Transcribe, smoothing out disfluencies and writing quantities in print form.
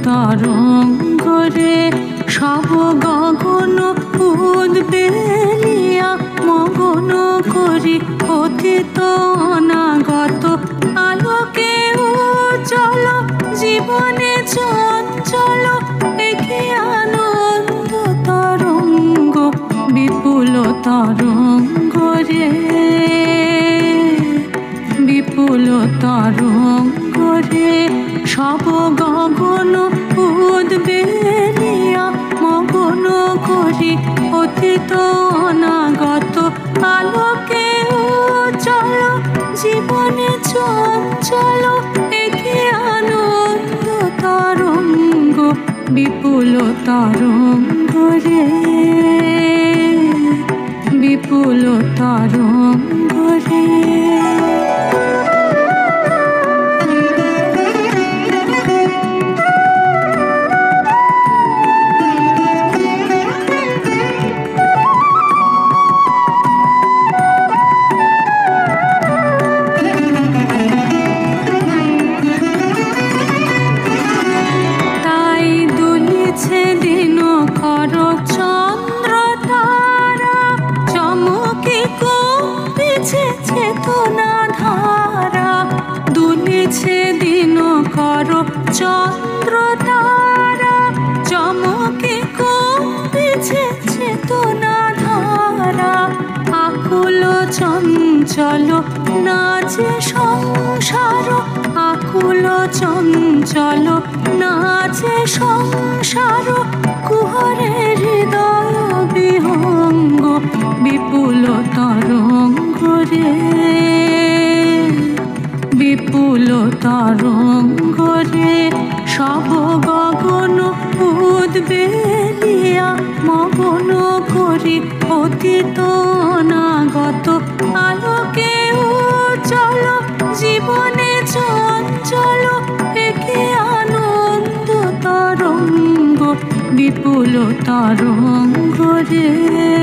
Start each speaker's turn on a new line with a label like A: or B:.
A: তরঙ্গ রে সব গগন উদ্বেলিয়া মগন করি অতীত অনাগত আলোকে উজ্জ্বল জীবনে চঞ্চল একে আনন্দ তরঙ্গ বিপুল তরঙ্গ রে বিপুল তরঙ্গ রে সব গগন উদ্বেলিয়া মগন করি অতীত অনাগত আলোকে উজ্জ্বল জীবনে চঞ্চল একে আনন্দ তরঙ্গ বিপুল তরঙ্গ রে বিপুল তরঙ্গ রে। চেতনা ধারা দুলেছে দিন কর চন্দ্র তারা চমকে কমতেছে চেতনা ধারা আকুল চঞ্চল নাচে সংসার আকুল চঞ্চল নাচে সংসার কুহরে হৃদয় বিহঙ্গ বিপুল তরঙ্গ রে বিপুল তরঙ্গ রে সব গগন উদ্বেলিয়া মগন করি অতীত অনাগত আলোকে উজ্জ্বল জীবনে চঞ্চল একে আনন্দ তরঙ্গ বিপুল তরঙ্গ রে।